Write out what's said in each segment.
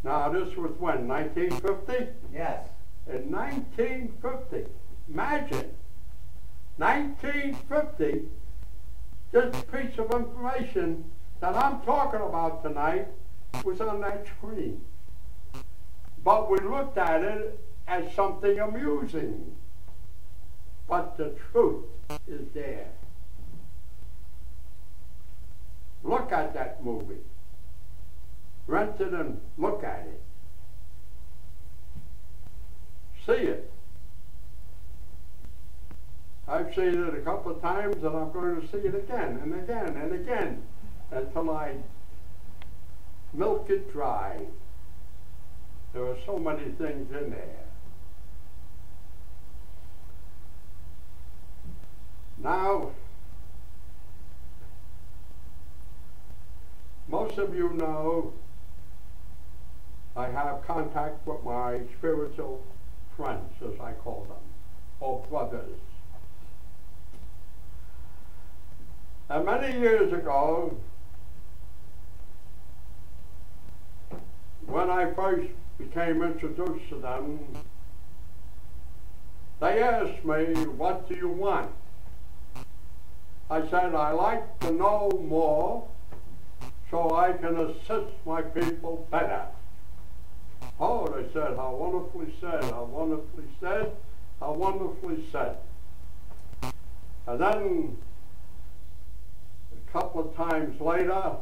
Now this was when, 1950? Yes. In 1950, imagine, 1950, this piece of information that I'm talking about tonight was on that screen. But we looked at it as something amusing. But the truth is there. Look at that movie. Rent it and look at it. See it. I've seen it a couple of times and I'm going to see it again and again and again until I milk it dry. There are so many things in there. Now, most of you know I have contact with my spiritual friends, as I call them, or brothers. And many years ago, when I first became introduced to them, they asked me, "What do you want?" I said, "I like to know more so I can assist my people better." Oh, they said, "How wonderfully said, how wonderfully said, how wonderfully said." And then a couple of times later,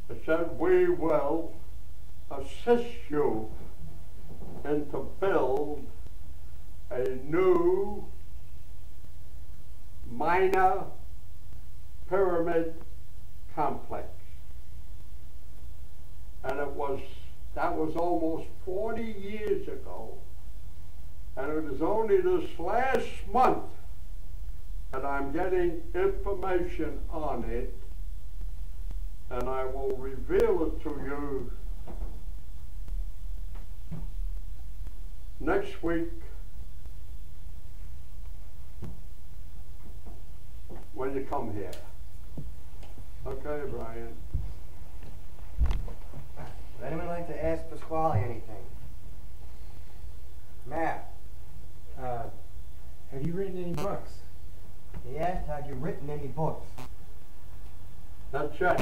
they said, "We will assist you and to build a new minor pyramid complex." And that was almost 40 years ago. And it is only this last month that I'm getting information on it, and I will reveal it to you next week when you come here. Okay, Brian? Would anyone like to ask Pasquale anything? Matt. Have you written any books? He asked, have you written any books? That's it.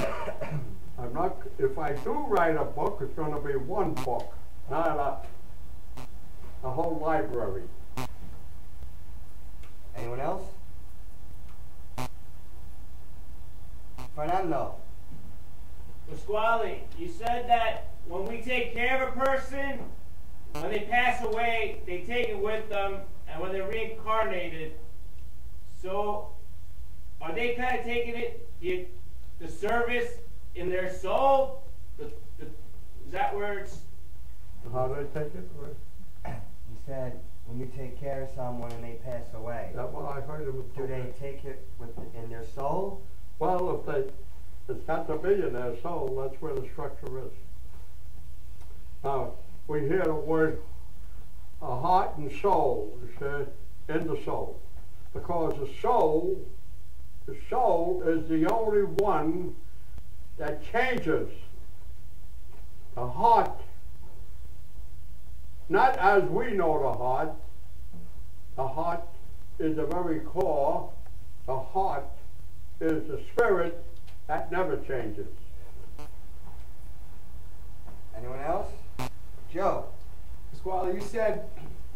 I'm not, if I do write a book, it's going to be one book, not a whole library. Anyone else? Fernando. Pasquale, you said that when we take care of a person, when they pass away, they take it with them, and when they're reincarnated, so are they kind of taking it, the service in their soul? Is that where it's... How do they take it? He said, when you take care of someone and they pass away, That's what I heard him. do they take it in their soul? Well, it's got to be in their soul. That's where the structure is. Now, we hear the word heart and soul, in the soul. Because the soul is the only one that changes. The heart, not as we know the heart is the very core. The heart is the spirit that never changes. Anyone else? Joe. Pasquale, you said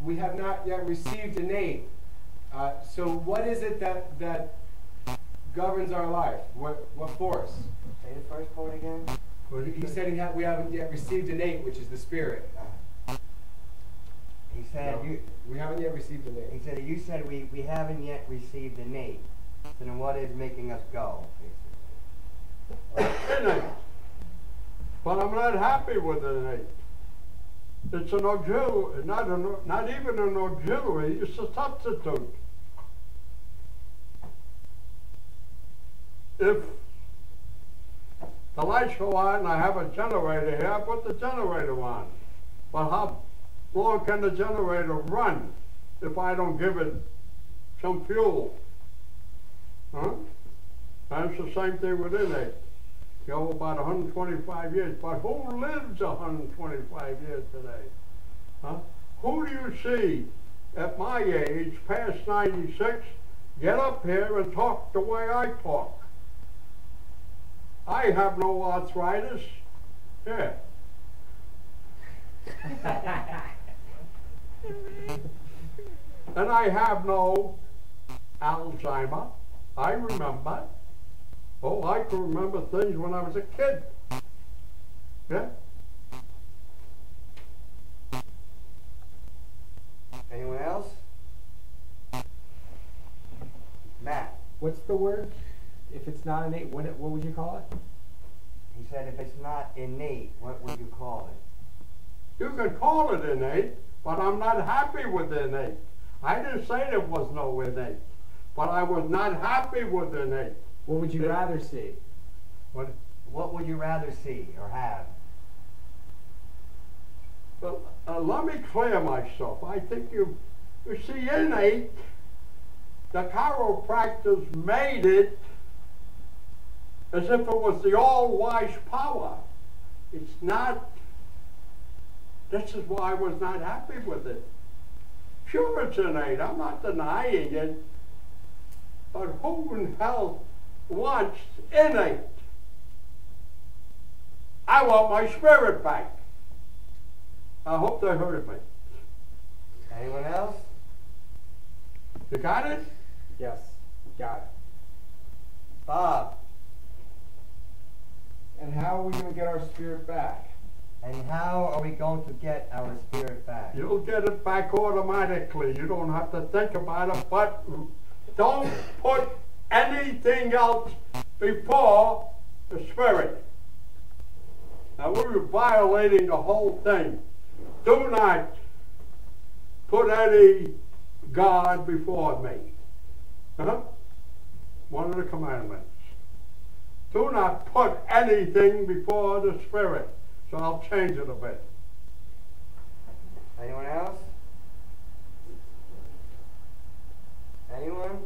we have not yet received a name. So what is it that governs our life? What force? Say the first part again. He said we haven't yet received a name, which is the spirit. He said No, we haven't yet received a name. He said you said we haven't yet received a name. So then what is making us go? Innate. But I'm not happy with innate. It's an auxiliary, not even an auxiliary, it's a substitute. If the lights go on and I have a generator here, I put the generator on. But how long can the generator run if I don't give it some fuel? Huh? That's the same thing with innate. You know, about 125 years. But who lives 125 years today? Huh? Who do you see at my age, past 96, get up here and talk the way I talk? I have no arthritis. Yeah. And I have no Alzheimer. I remember. Oh, I can remember things when I was a kid. Yeah? Anyone else? Matt. What's the word? If it's not innate, what would you call it? He said if it's not innate, what would you call it? You can call it innate, but I'm not happy with innate. I didn't say there was no innate, but I was not happy with innate. What would you rather see? What would you rather see or have? Well, let me clear myself. I think you see, innate, the chiropractors made it as if it was the all-wise power. It's not. This is why I was not happy with it. Sure, it's innate. I'm not denying it. But who in hell wants innate? I want my spirit back. I hope they heard me. Anyone else? You got it? Yes, got it. Bob. And how are we going to get our spirit back? And how are we going to get our spirit back? You'll get it back automatically. You don't have to think about it, but don't put anything else before the spirit. Now we're violating the whole thing. Do not put any God before me. One of the commandments. Do not put anything before the spirit. So I'll change it a bit. Anyone else? Anyone?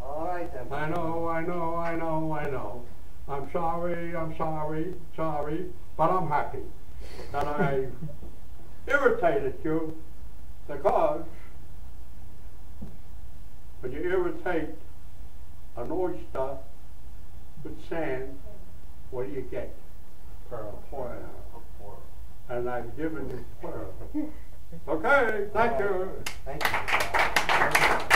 All right then. I know. I'm sorry, but I'm happy that I irritated you, because when you irritate an oyster with sand, what do you get? Pearl. Pearl. And I've given you pearl. Okay, thank you. Thank you.